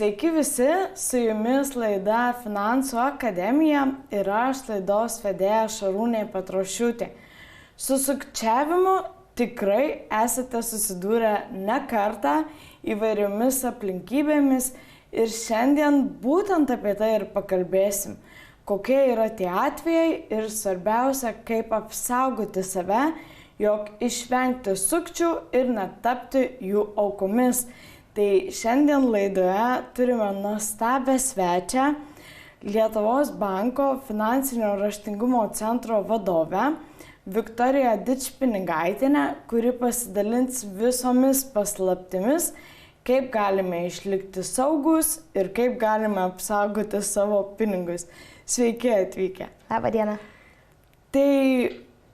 Sveiki visi, su jumis laida Finansų akademija ir aš laidos vedėja Šarūnė Petrošiūtė. Su sukčiavimu tikrai esate susidūrę ne kartą įvairiomis aplinkybėmis ir šiandien būtent apie tai ir pakalbėsim. Kokie yra tie atvejai ir svarbiausia, kaip apsaugoti save, jog išvengti sukčių ir netapti jų aukomis. Tai šiandien laidoje turime nuostabią svečią, Lietuvos banko finansinio raštingumo centro vadovę Viktoriją Dičpinigaitienę, kuri pasidalins visomis paslaptimis, kaip galime išlikti saugus ir kaip galime apsaugoti savo pinigus. Sveiki atvykę. Labą dieną. Tai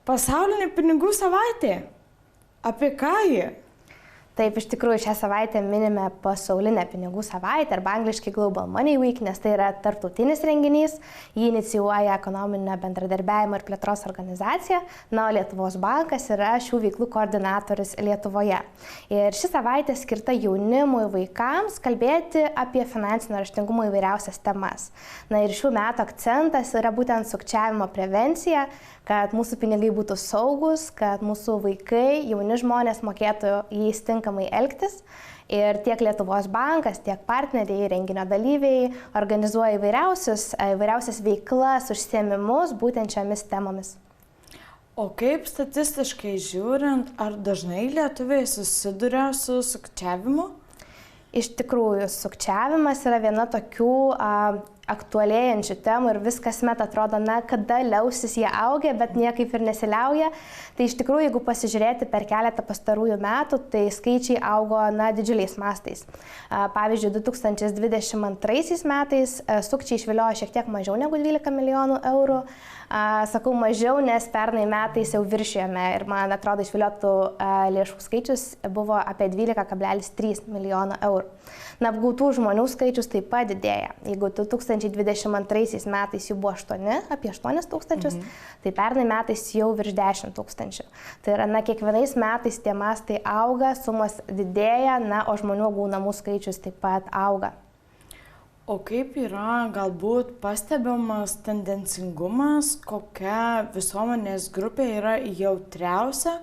pasaulinė pinigų savaitė. Apie ką ji? Taip, iš tikrųjų šią savaitę minime pasaulinę pinigų savaitę arba angliškai Global Money Week, nes tai yra tarptautinis renginys, jį inicijuoja ekonominio bendradarbiavimo ir plėtros organizacija, o Lietuvos bankas yra šių veiklų koordinatorius Lietuvoje. Ir ši savaitė skirta jaunimui, vaikams kalbėti apie finansinio raštingumo įvairiausias temas. Ir šių metų akcentas yra būtent sukčiavimo prevencija, kad mūsų pinigai būtų saugus, kad mūsų vaikai, jauni žmonės mokėtų jais tinkamai elgtis. Ir tiek Lietuvos bankas, tiek partneriai, renginio dalyviai organizuoja įvairiausias veiklas, užsiėmimus būtent šiomis temomis. O kaip statistiškai žiūrint, ar dažnai lietuviai susiduria su sukčiavimu? Iš tikrųjų, sukčiavimas yra viena tokių aktualėjančių temų ir viskas met atrodo, kada liausis jie augia, bet niekaip ir nesiliauja. Tai iš tikrųjų, jeigu pasižiūrėti per keletą pastarųjų metų, tai skaičiai augo didžiuliais mastais. Pavyzdžiui, 2022 metais sukčiai išviliojo šiek tiek mažiau negu 12 milijonų eurų. Sakau mažiau, nes pernai metais jau viršijome ir man atrodo išviliotų lėšų skaičius buvo apie 12,3 milijono eurų. Apgautų žmonių skaičius taip pat didėja. Jeigu 2022 metais jų buvo apie 8 tūkstančius, tai pernai metais jau virš 10 tūkstančių. Tai yra, kiekvienais metais tie mastai auga, sumos didėja, o žmonių gaunamų skaičius taip pat auga. O kaip yra galbūt pastebimas tendencingumas, kokia visuomenės grupė yra jautriausia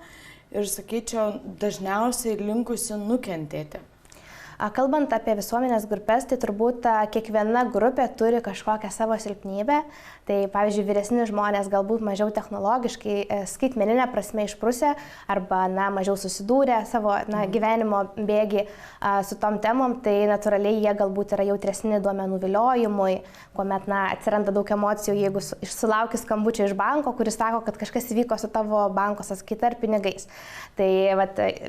ir, sakyčiau, dažniausiai linkusi nukentėti? Kalbant apie visuomenės grupės, tai turbūt kiekviena grupė turi kažkokią savo silpnybę. Tai pavyzdžiui, vyresni žmonės galbūt mažiau technologiškai, skaitmeninė prasme išprusę arba mažiau susidūrė savo gyvenimo bėgį su tom temom, tai natūraliai jie galbūt yra jautresni duomenų viliojimui, kuomet atsiranda daug emocijų, jeigu sulauki skambučio iš banko, kuris sako, kad kažkas įvyko su tavo banko sąskaita ar pinigais. Tai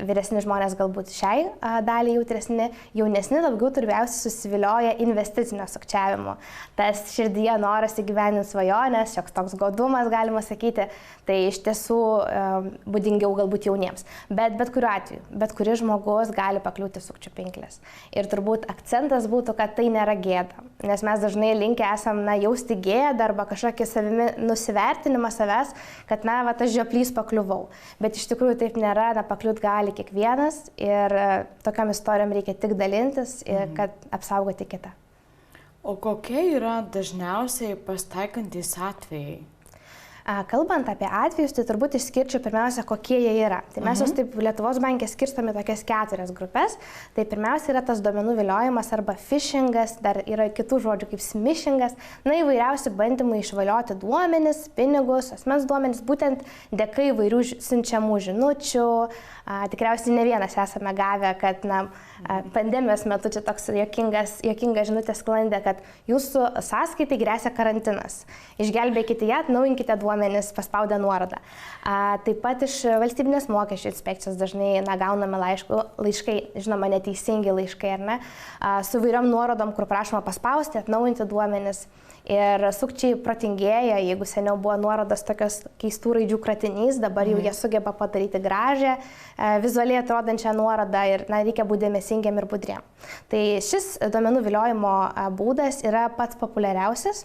vyresni žmonės galbūt šiai daliai jautresni. Jaunesni daugiau turbiausiai susivilioja investicinio sukčiavimo. Tas širdyje noras įgyvendinti svajonės, šioks toks godumas, galima sakyti, tai iš tiesų būdingiau galbūt jauniems. Bet kuriuo atveju, bet kuris žmogus gali pakliūti sukčių pinklės. Ir turbūt akcentas būtų, kad tai nėra gėda, nes mes dažnai linkę esam jausti gėdą arba kažkokį savimi nusivertinimą savęs, kad aš žioplys pakliuvau. Bet iš tikrųjų taip nėra, pakliūt gali kiekvienas ir tokiam istorijom reikia tik dalintis ir kad apsaugoti kitą. O kokie yra dažniausiai pasitaikantys atvejai? Kalbant apie atvejus, tai turbūt išskirčiau pirmiausia, kokie jie yra. Tai mes jūs taip Lietuvos bankė skirstome tokias 4 grupės. Tai pirmiausia yra tas duomenų viliojimas arba phishingas, dar yra kitų žodžių kaip smishingas, įvairiausi bandymai išvalioti duomenis, pinigus, asmens duomenis, būtent dėka įvairių siunčiamų žinučių. Tikriausiai ne vienas esame gavę, kad pandemijos metu čia toks juokinga žinutė sklandė, kad jūsų sąskaitai gresia karantinas. Išgelbėkite ją, atnaujinkite duomenis, paspaudę nuorodą. Taip pat iš valstybinės mokesčių inspekcijos dažnai gauname laiškai, žinoma, neteisingi laiškai, ar ne, su vairiom nuorodom, kur prašoma paspausti, atnaujinti duomenis. Ir sukčiai protingėja, jeigu seniau buvo nuorodas tokios keistų raidžių kratinys, dabar jau jie sugeba padaryti gražią, vizualiai atrodančią nuorodą ir reikia būti dėmesingiam ir budriem. Tai šis duomenų viliojimo būdas yra pats populiariausias.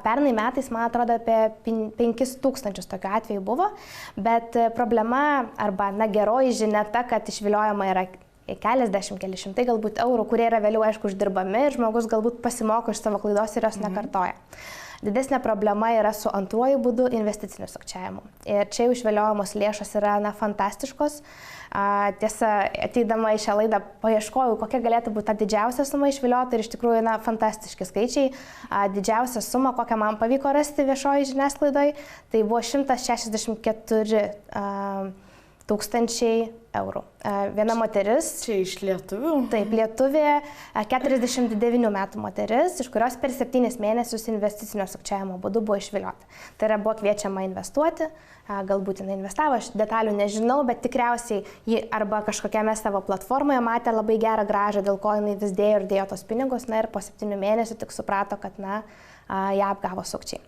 Pernai metais, man atrodo, apie 5000 tokių atvejų buvo, bet problema arba geroji žinia ta, kad išviliojama yra keliasdešimt, keli šimtai galbūt eurų, kurie yra vėliau, aišku, uždirbami ir žmogus galbūt pasimoko iš savo klaidos ir jos nekartoja. Didesnė problema yra su antruoju būdu investiciniu sukčiavimu. Ir čia jau išviliojamos lėšos yra fantastiškos. Tiesa, ateidama į šią laidą paieškojau, kokia galėtų būti ta didžiausia suma išviliota ir iš tikrųjų fantastiški skaičiai. Didžiausia suma, kokią man pavyko rasti viešoji žiniasklaidoj, tai buvo 164 tūkstančiai eurų. Viena moteris. Čia iš lietuvių? Taip, lietuvė, 49 metų moteris, iš kurios per 7 mėnesius investicinio sukčiavimo būdu buvo išviliota. Tai yra buvo kviečiama investuoti, galbūt jinai investavo, aš detalių nežinau, bet tikriausiai ji arba kažkokiame savo platformoje matė labai gerą grąžą, dėl ko jinai vis dėjo ir dėjo tos pinigus, ir po 7 mėnesių tik suprato, kad ją apgavo sukčiai.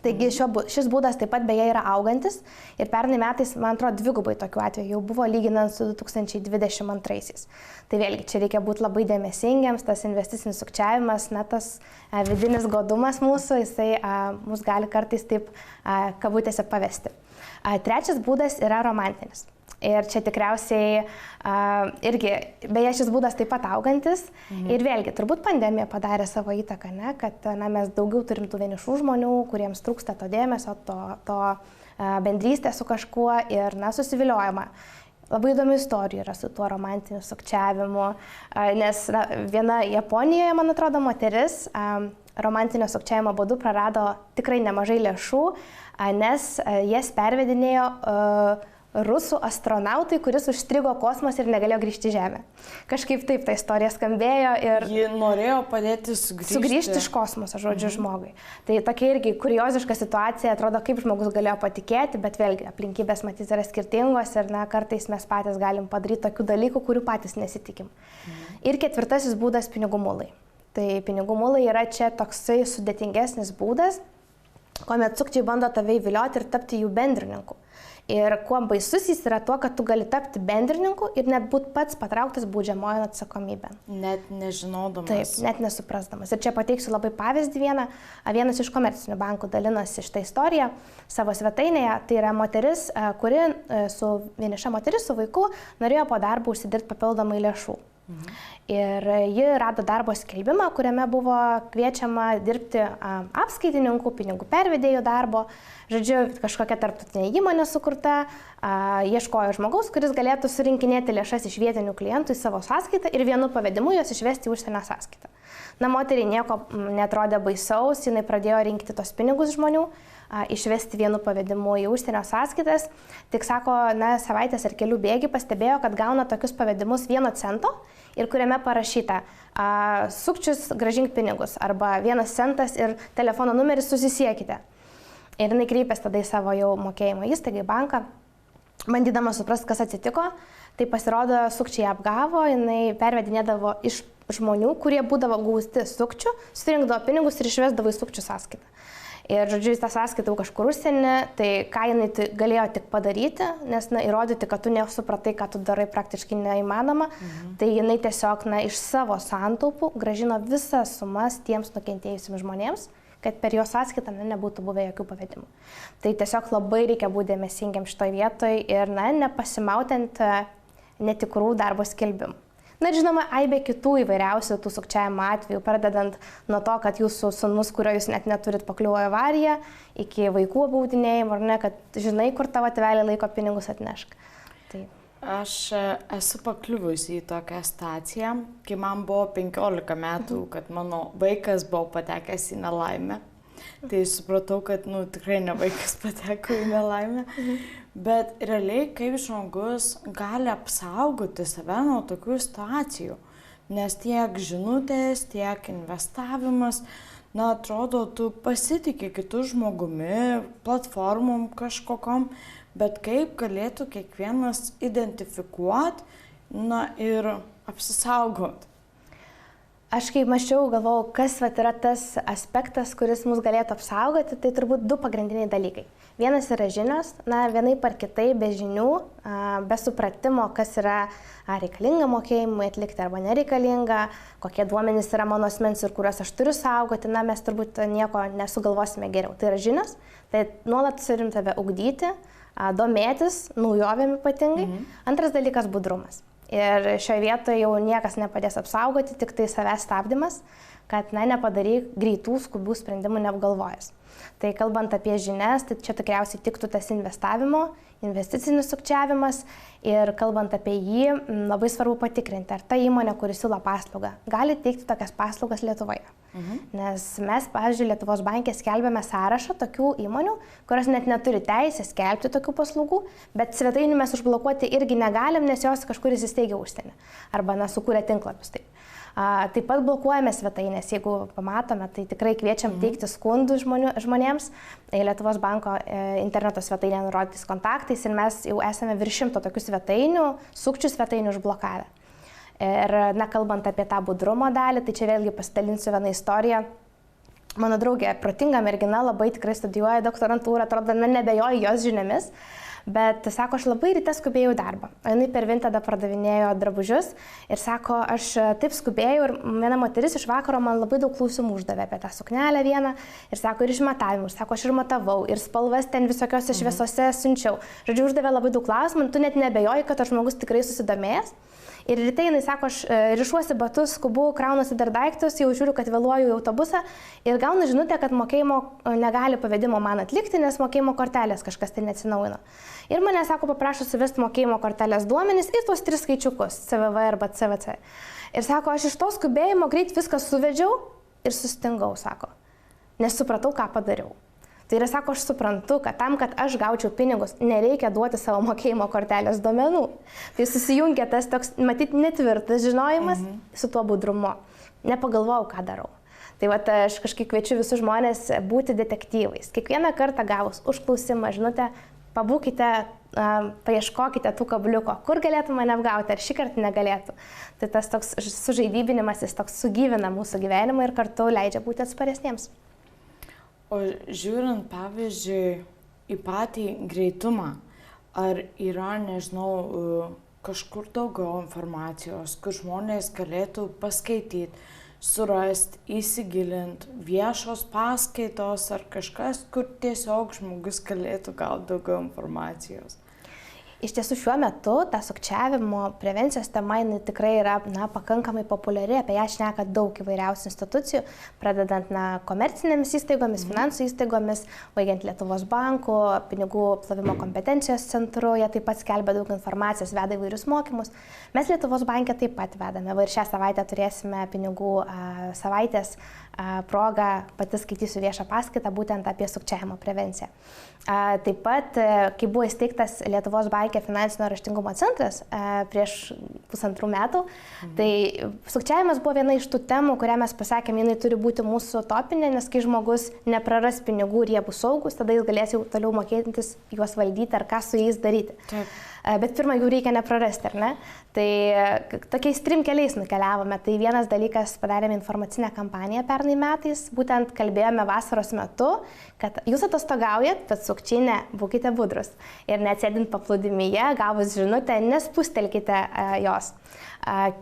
Taigi šis būdas taip pat beje yra augantis ir pernai metais, man atrodo, dvigubai tokių atvejų jau buvo lyginant su 2022. Tai vėlgi, čia reikia būti labai dėmesingiams, tas investicinis sukčiavimas, tas vidinis godumas mūsų, jisai mus gali kartais taip kabutėse pavesti. Trečias būdas yra romantinis. Ir čia tikriausiai irgi, beje, šis būdas taip pat augantis. Ir vėlgi, turbūt pandemija padarė savo įtaką, kad mes daugiau turim tų vienišų žmonių, kuriems trūksta to dėmesio, to bendrystės su kažkuo ir susiviliojama. Labai įdomių istorijų yra su tuo romantiniu sukčiavimu, nes viena Japonijoje, man atrodo, moteris romantinio sukčiavimo būdu prarado tikrai nemažai lėšų, nes jas pervedinėjo rusų astronautai, kuris užstrigo kosmose ir negalėjo grįžti į Žemę. Kažkaip taip ta istorija skambėjo ir ji norėjo padėti sugrįžti iš kosmoso, žodžiu, žmogui. Tai tokia irgi kurioziška situacija, atrodo, kaip žmogus galėjo patikėti, bet vėlgi aplinkybės matys yra skirtingos ir kartais mes patys galim padaryti tokių dalykų, kurių patys nesitikim. Ir ketvirtasis būdas - pinigų mulai. Tai pinigų mulai yra čia toksai sudėtingesnis būdas, kuomet sukčiai bando tave įvilioti ir tapti jų bendrininku. Ir kuo baisus jis yra tuo, kad tu gali tapti bendrininku ir net būti pats patrauktas baudžiamojon atsakomybėn. Net nežinodamas. Taip, net nesuprasdamas. Ir čia pateiksiu labai pavyzdį vieną. Vienas iš komercinių bankų dalinosi šitą istoriją savo svetainėje. Tai yra moteris, kuri vieniša moteris su vaiku norėjo po darbo užsidirbti papildomai lėšų. Ir ji rado darbo skelbimą, kuriame buvo kviečiama dirbti apskaitininkų, pinigų pervedėjų darbo. Žodžiu, kažkokia tarptautinė įmonė sukurta, ieškojo žmogaus, kuris galėtų surinkinėti lėšas iš vietinių klientų į savo sąskaitą ir vienu pavedimu juos išvesti į užsienio sąskaitą. Moteriai nieko netrodė baisaus, jinai pradėjo rinkti tos pinigus žmonių, išvesti vienu pavedimu į užsienio sąskaitas. Tik sako, savaitės ar kelių bėgių pastebėjo, kad gauna tokius pavedimus 1 cento ir kuriame parašyta sukčius grąžink pinigus arba 1 centas ir telefono numeris susisiekite. Ir jinai kreipėsi tada į savo jau mokėjimo įstaigą, į banką, bandydama suprasti, kas atsitiko. Tai pasirodo, sukčiai apgavo, jinai pervedinėdavo iš žmonių, kurie būdavo gausti sukčių, surinkdavo pinigus ir išvesdavo į sukčių sąskaitą. Ir, žodžiu, jis tą sąskaitą kažkur užsienį, tai ką jinai galėjo tik padaryti, nes įrodyti, kad tu nesupratai, ką tu darai, praktiškai neįmanoma, tai jinai tiesiog iš savo santaupų grąžino visas sumas tiems nukentėjusiems žmonėms, kad per jo sąskaitą nebūtų buvę jokių pavedimų. Tai tiesiog labai reikia būti dėmesingiam šitoje vietoje ir nepasimautant netikrų darbo skelbimų. Ir žinoma, aibė kitų įvairiausių tų sukčiavimo atvejų, pradedant nuo to, kad jūsų sūnus, kurio jūs net neturit, pakliuvo į avariją, iki vaikų apgaudinėjimo, ar ne, kad žinai, kur tavo tėveliai laiko pinigus atnešk. Tai. Aš esu pakliuvusi į tokią situaciją, kai man buvo 15 metų, kad mano vaikas buvo patekęs į nelaimę. Tai supratau, kad tikrai ne vaikas pateko į nelaimę. Bet realiai, kaip žmogus gali apsaugoti save nuo tokių situacijų, nes tiek žinutės, tiek investavimas, atrodo, tu pasitikė kitų žmogumi, platformom kažkokom, bet kaip galėtų kiekvienas identifikuoti, ir apsisaugoti. Aš kaip mąsčiau, galvojau, kas yra tas aspektas, kuris mus galėtų apsaugoti, tai turbūt 2 pagrindiniai dalykai. Vienas yra žinios, vienaip ar kitaip, be žinių, be supratimo, kas yra reikalinga mokėjimui atlikti arba nereikalinga, kokie duomenys yra mano asmens ir kuriuos aš turiu saugoti, mes turbūt nieko nesugalvosime geriau. Tai yra žinios, tai nuolat turim tave ugdyti, domėtis, naujovėm ypatingai. Antras dalykas - budrumas. Ir šioje vietoje jau niekas nepadės apsaugoti, tik tai savęs stabdymas, kad nepadaryk greitų, skubių sprendimų neapgalvojęs. Tai kalbant apie žinias, tai čia tikriausiai tiktų tas investicinis sukčiavimas ir kalbant apie jį, labai svarbu patikrinti, ar ta įmonė, kuri siūlo paslaugą, gali teikti tokias paslaugas Lietuvoje. Nes mes, pavyzdžiui, Lietuvos banke skelbėme sąrašą tokių įmonių, kurios net neturi teisės skelbti tokių paslaugų, bet svetainių mes užblokuoti irgi negalim, nes jos kažkur įsisteigia užsienį arba sukūrė tinklapius. Taip pat blokuojame svetainės, jeigu pamatome, tai tikrai kviečiam teikti skundų žmonėms. Lietuvos banko interneto svetainė nurodytais kontaktais ir mes jau esame virš 100 tokių svetainių, sukčių svetainių užblokavę. Ir kalbant apie tą budrumo dalį, tai čia vėlgi pasidalinsiu vieną istoriją. Mano draugė, protinga mergina, labai tikrai studijuoja doktorantūrą, atrodo, nebejoju jos žiniomis. Bet sako, aš labai ryte skubėjau į darbą. Jinai per Vintedą pardavinėjo drabužius ir sako, aš taip skubėjau ir viena moteris iš vakaro man labai daug klausimų uždavė apie tą suknelę vieną ir sako, ir išmatavimų, sako, aš ir matavau, ir spalvas ten visokiose šviesose siunčiau. Žodžiu, uždavė labai daug klausimų, tu net nebejoji, kad tas žmogus tikrai susidomėjęs. Ir ryte jinai sako, aš rišuosi batus, skubu, kraunuosi dar daiktus, jau žiūriu, kad vėluoju į autobusą ir gaunu žinutę, kad mokėjimo negali pavedimo man atlikti, nes mokėjimo kortelės kažkas tai neatsinaujino. Ir mane, sako, paprašo suvesti mokėjimo kortelės duomenis ir tuos 3 skaičiukus, CVV arba CVC. Ir sako, aš iš to skubėjimo greit viską suvedžiau ir sustingau, sako, nes supratau, ką padariau. Tai yra, sako, aš suprantu, kad tam, kad aš gaučiau pinigus, nereikia duoti savo mokėjimo kortelės duomenų. Tai susijungia tas toks, matyt, netvirtas žinojimas su tuo budrumu. Nepagalvojau, ką darau. Tai va, aš kažkaip kviečiu visus žmonės būti detektyvais. Kiekvieną kartą gavus užklausimą, žinutę, pabūkite, paieškokite tų kabliuko, kur galėtų mane apgauti, ar šį kartą negalėtų. Tai tas toks sužaidybinimas, jis toks sugyvina mūsų gyvenimą ir kartu leidžia būti atsparesniems. O žiūrint, pavyzdžiui, į patį greitumą, ar yra, nežinau, kažkur daugiau informacijos, kur žmonės galėtų paskaityti, surasti, įsigilinti, viešos paskaitos ar kažkas, kur tiesiog žmogus galėtų gauti daugiau informacijos? Iš tiesų šiuo metu ta sukčiavimo prevencijos tema tikrai yra pakankamai populiari, apie ją šneka daug įvairiausių institucijų, pradedant komercinėmis įstaigomis, finansų įstaigomis, baigiant Lietuvos bankų, pinigų plovimo kompetencijos centru, jie taip pat skelbia daug informacijos, veda įvairius mokymus. Mes Lietuvos banke taip pat vedame, ir šią savaitę turėsime pinigų savaitės progą, pati skaitysiu viešą paskaitą būtent apie sukčiavimo prevenciją. Taip pat, kai buvo įsteigtas Lietuvos banke finansinio raštingumo centras prieš 1,5 metų, tai sukčiavimas buvo viena iš tų temų, kurią mes pasakėme, jinai turi būti mūsų topinė, nes kai žmogus nepraras pinigų ir jie bus saugus, tada jis galės jau toliau mokėtis juos valdyti ar ką su jais daryti. Taip. Bet pirmą jų reikia neprarasti, ar ne? Tai tokiais 3 keliais nukeliavome. Tai vienas dalykas, padarėme informacinę kampaniją pernai metais, būtent kalbėjome vasaros metu, kad jūs atostogaujat, bet sukčiai ne, būkite budrus. Ir neatsėdint paplūdimyje, gavus žinutę, nespustelkite jos.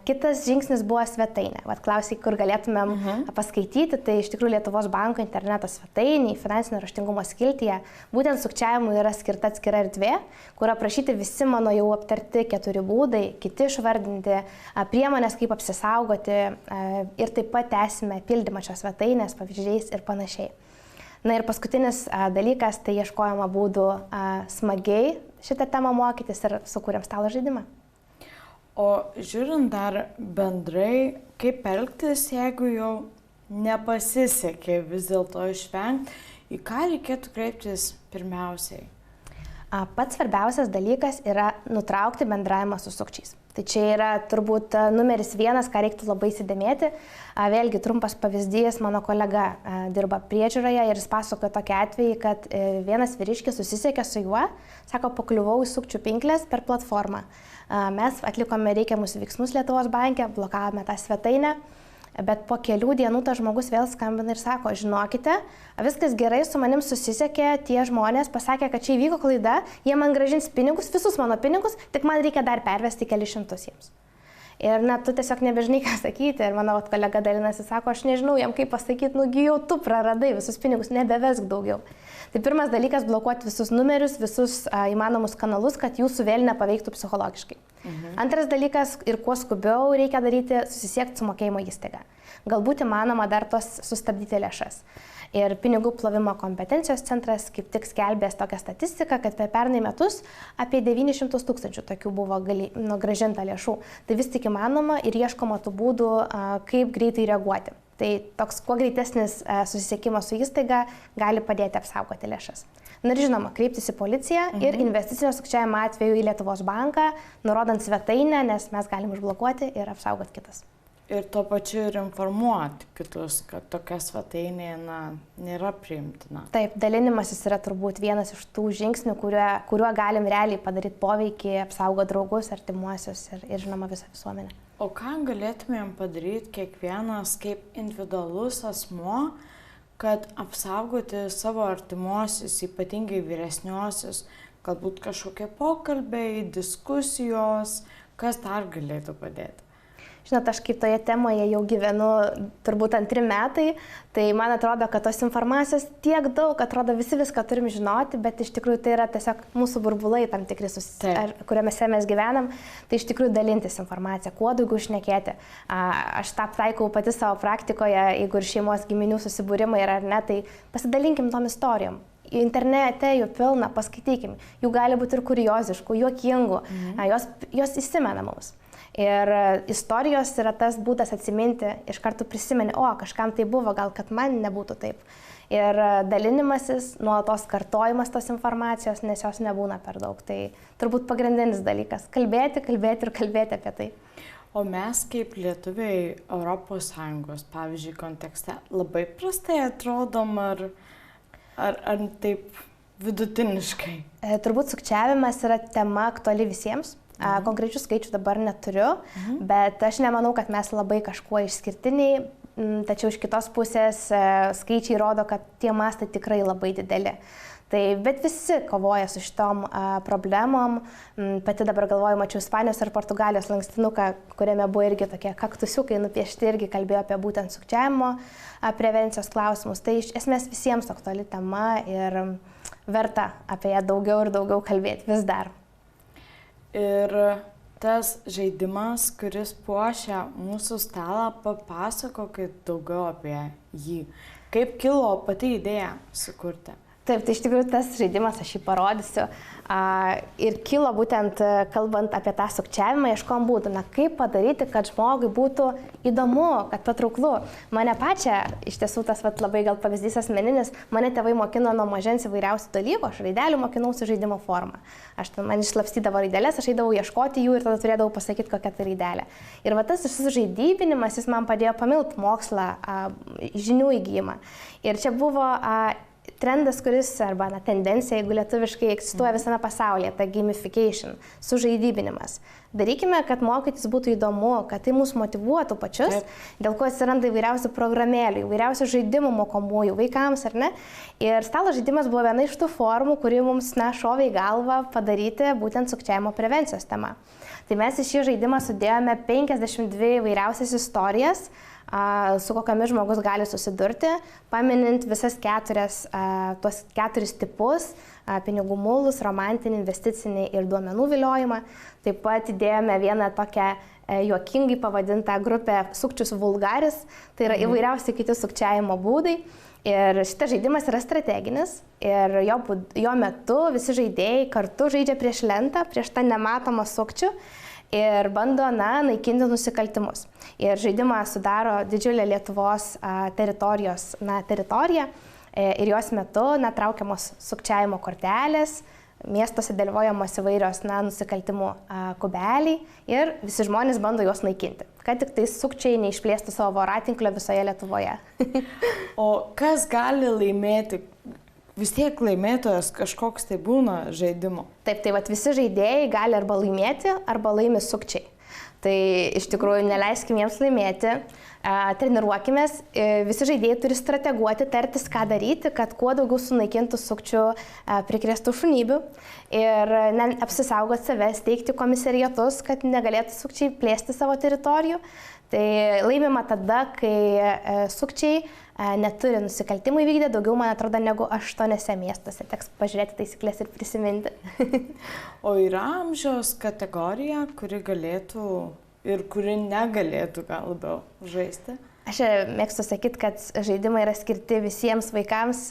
Kitas žingsnis buvo svetainė. Vat klausiai, kur galėtumėm paskaityti, tai iš tikrųjų Lietuvos banko interneto svetainė, finansinio raštingumo skiltyje, būtent sukčiavimui yra skirta atskira erdvė, kur aprašyti visi mano jau aptarti 4 būdai, kiti išvardinti, priemonės, kaip apsisaugoti ir taip pat tęsime pildymą šios svetainės, pavyzdžiais ir panašiai. Na ir paskutinis dalykas, tai ieškojama būdų smagiai šitą temą mokytis ir sukūrėm stalo žaidimą. O žiūrint dar bendrai, kaip elgtis, jeigu jau nepasisekė vis dėlto išvengti, į ką reikėtų kreiptis pirmiausiai? Pats svarbiausias dalykas yra nutraukti bendravimą su sukčiais. Tai čia yra turbūt numeris 1, ką reiktų labai įsidėmėti. Vėlgi trumpas pavyzdys, mano kolega dirba priežiūroje ir jis pasakojo tokį atvejį, kad vienas vyriškis susisiekė su juo, sako, pakliuvau į sukčių pinklės per platformą. Mes atlikome reikiamus veiksmus Lietuvos banke, blokavome tą svetainę, bet po kelių dienų tas žmogus vėl skambina ir sako, žinokite, viskas gerai, su manim susisiekė tie žmonės, pasakė, kad čia įvyko klaida, jie man grąžins pinigus, visus mano pinigus, tik man reikia dar pervesti kelius šimtus jiems. Ir tu tiesiog nebežinai, ką sakyti. Ir mano kolega dalinasi, sako, aš nežinau jam kaip pasakyti, jau tu praradai visus pinigus, nebevesk daugiau. Tai pirmas dalykas - blokuoti visus numerius, visus įmanomus kanalus, kad jūsų vėl nepaveiktų psichologiškai. Antras dalykas, ir kuo skubiau reikia daryti, susisiekti su mokėjimo įstaiga. Galbūt įmanoma dar tos sustabdyti lėšas. Ir pinigų plovimo kompetencijos centras kaip tik skelbės tokią statistiką, kad per pernai metus apie 900 000 tokių buvo grąžinta lėšų. Tai vis tik įmanoma ir ieškoma tų būdų, kaip greitai reaguoti. Tai toks kuo greitesnis susisiekimas su įstaiga gali padėti apsaugoti lėšas. Na ir žinoma, kreiptis į policiją ir investicinio sukčiavimo atveju į Lietuvos banką, nurodant svetainę, nes mes galim užblokuoti ir apsaugoti kitas. Ir tuo pačiu ir informuoti kitus, kad tokia svetainė nėra priimtina. Taip, dalinimasis yra turbūt vienas iš tų žingsnių, kuriuo galim realiai padaryti poveikį, apsaugoti draugus, artimuosius ir žinoma visą visuomenę. O ką galėtumėm padaryti kiekvienas kaip individualus asmuo, kad apsaugoti savo artimuosius, ypatingai vyresniosius, galbūt kažkokie pokalbiai, diskusijos, kas dar galėtų padėti? Žinot, aš kaip toje temoje jau gyvenu turbūt 2 metai, tai man atrodo, kad tos informacijos tiek daug, atrodo visi viską turim žinoti, bet iš tikrųjų tai yra tiesiog mūsų burbulai tam tikri, kuriuose mes gyvenam, tai iš tikrųjų dalintis informaciją, kuo daugiau šnekėti. Aš tą taikau pati savo praktikoje, jeigu ir šeimos giminių susibūrimai yra ar ne, tai pasidalinkim tom istorijom. Internete jų pilna, paskaitykim, jų gali būti ir kurioziškų, juokingų, jos įsimena mums. Ir istorijos yra tas būdas atsiminti, iš karto prisimeni, kažkam tai buvo, gal kad man nebūtų taip. Ir dalinimasis, nuolatos kartojimas tos informacijos, nes jos nebūna per daug. Tai turbūt pagrindinis dalykas - kalbėti ir kalbėti apie tai. O mes kaip lietuviai ES, pavyzdžiui, kontekste labai prastai atrodom ar taip vidutiniškai? Turbūt sukčiavimas yra tema aktuali visiems. Konkrečių skaičių dabar neturiu, bet aš nemanau, kad mes labai kažkuo išskirtiniai, tačiau iš kitos pusės skaičiai rodo, kad tie mastai tikrai labai dideli. Bet visi kovoja su šitom problemom. Pati dabar galvoju, mačiau Ispanijos ar Portugalijos lankstinuką, kuriame buvo irgi tokie kaktusiukai nupiešti, irgi kalbėjo apie būtent sukčiavimo prevencijos klausimus. Tai iš esmės visiems aktuali tema ir verta apie ją daugiau ir daugiau kalbėti vis dar. Ir tas žaidimas, kuris puošia mūsų stalą, papasakokit daugiau apie jį. Kaip kilo pati idėja sukurti? Taip, tai iš tikrųjų tas žaidimas, aš jį parodysiu, ir kilo būtent kalbant apie tą sukčiavimą, ieškom būdų, kaip padaryti, kad žmogui būtų įdomu, kad patrauklu. Mane pačią, iš tiesų tas labai gal pavyzdys asmeninis, mane tėvai mokino nuo mažens įvairiausių dalykų, aš raidelių mokinausi žaidimo formą. Man išslapstydavo raidelės, aš eidavau ieškoti jų ir tada turėdavau pasakyti, kokia tai raidelė. Ir tas žaidybinimas, jis man padėjo pamilti mokslą, žinių įgijimą. Ir čia buvo trendas, kuris, arba tendencija, jeigu lietuviškai egzistuoja visame pasaulyje, ta gamification, sužaidybinimas. Darykime, kad mokytis būtų įdomu, kad tai mus motyvuotų pačius, dėl ko atsiranda įvairiausių programėlių, įvairiausių žaidimų mokomųjų vaikams, ar ne? Ir stalo žaidimas buvo viena iš tų formų, kuri mums šovė į galvą padaryti būtent sukčiavimo prevencijos tema. Tai mes į šį žaidimą sudėjome 52 įvairiausias istorijas, su kokiamis žmogus gali susidurti, paminint visas tuos 4 tipus - pinigų mulus, romantinį, investicinį ir duomenų viliojimą. Taip pat įdėjome vieną tokią juokingai pavadintą grupę sukčius vulgaris, tai yra įvairiausi kiti sukčiavimo būdai. Ir šitas žaidimas yra strateginis ir jo metu visi žaidėjai kartu žaidžia prieš lentą, prieš tą nematomą sukčių. Ir bando naikinti nusikaltimus. Ir žaidimą sudaro didžiulė Lietuvos teritorija ir jos metu traukiamos sukčiavimo kortelės, miestuose dėliojamos įvairios nusikaltimų kubeliai ir visi žmonės bando juos naikinti, kad tik tai sukčiai neišplėstų savo voratinklio visoje Lietuvoje. O kas gali laimėti? Vis tiek laimėtojas kažkoks tai būna žaidimo. Taip, visi žaidėjai gali arba laimėti, arba laimi sukčiai. Tai iš tikrųjų neleiskime jiems laimėti, treniruokimės, visi žaidėjai turi strateguoti, tartis, ką daryti, kad kuo daugiau sunaikintų sukčių prikrėstų šunybių ir apsisaugot save, steigti komisariatus, kad negalėtų sukčiai plėsti savo teritorijų. Tai laimima tada, kai sukčiai neturi nusikaltimų įvykdę daugiau, man atrodo, negu 8 miestuose. Teks pažiūrėti taisyklės ir prisiminti. O yra amžiaus kategorija, kuri galėtų ir kuri negalėtų gal labiau žaisti? Aš mėgstu sakyti, kad žaidimai yra skirti visiems vaikams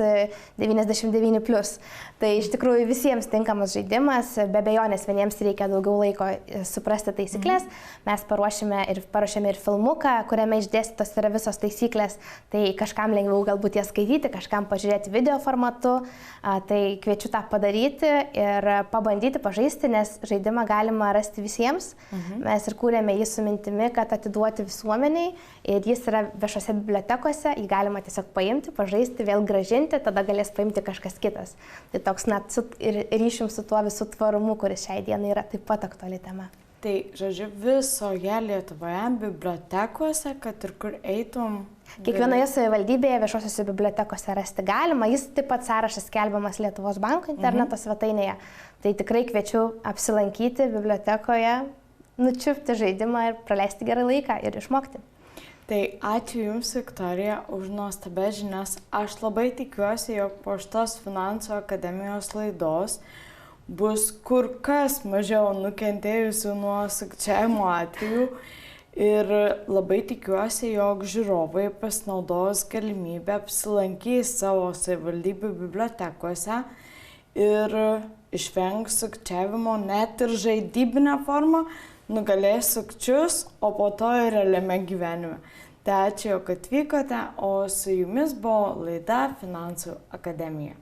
99+. Tai iš tikrųjų visiems tinkamas žaidimas, be abejonės vieniems reikia daugiau laiko suprasti taisyklės. Mes paruošėme ir filmuką, kuriame išdėstytos yra visos taisyklės. Tai kažkam lengviau galbūt jas skaityti, kažkam pažiūrėti video formatu. Tai kviečiu tą padaryti ir pabandyti pažaisti, nes žaidimą galima rasti visiems. Mes ir kūrėme jį su mintimi, kad atiduoti visuomeniai ir jis yra viešose bibliotekose, jį galima tiesiog paimti, pažaisti, vėl gražinti, tada galės paimti kažkas kitas. Tai toks net ir ryšim su tuo visų tvarumu, kuris šiai dienai yra taip pat aktuali tema. Tai, žodžiu, visoje Lietuvoje bibliotekose, kad ir kur eitum. Kiekvienoje savivaldybėje viešosiose bibliotekose rasti galima, jis taip pat sąrašas skelbiamas Lietuvos banko interneto svetainėje. Tai tikrai kviečiu apsilankyti bibliotekoje, nučiupti žaidimą ir praleisti gerą laiką ir išmokti. Tai ačiū Jums, Viktorija, už nuostabias žinias. Aš labai tikiuosi, jog po šitos Finansų akademijos laidos bus kur kas mažiau nukentėjusių nuo sukčiavimo atvejų ir labai tikiuosi, jog žiūrovai pasinaudos galimybę apsilankys savo savivaldybių bibliotekose ir išvengs sukčiavimo net ir žaidybinę formą, nugalės sukčius, o po to ir realiame gyvenime. Tai ačiū, kad atvykote, o su Jumis buvo laida Finansų akademija.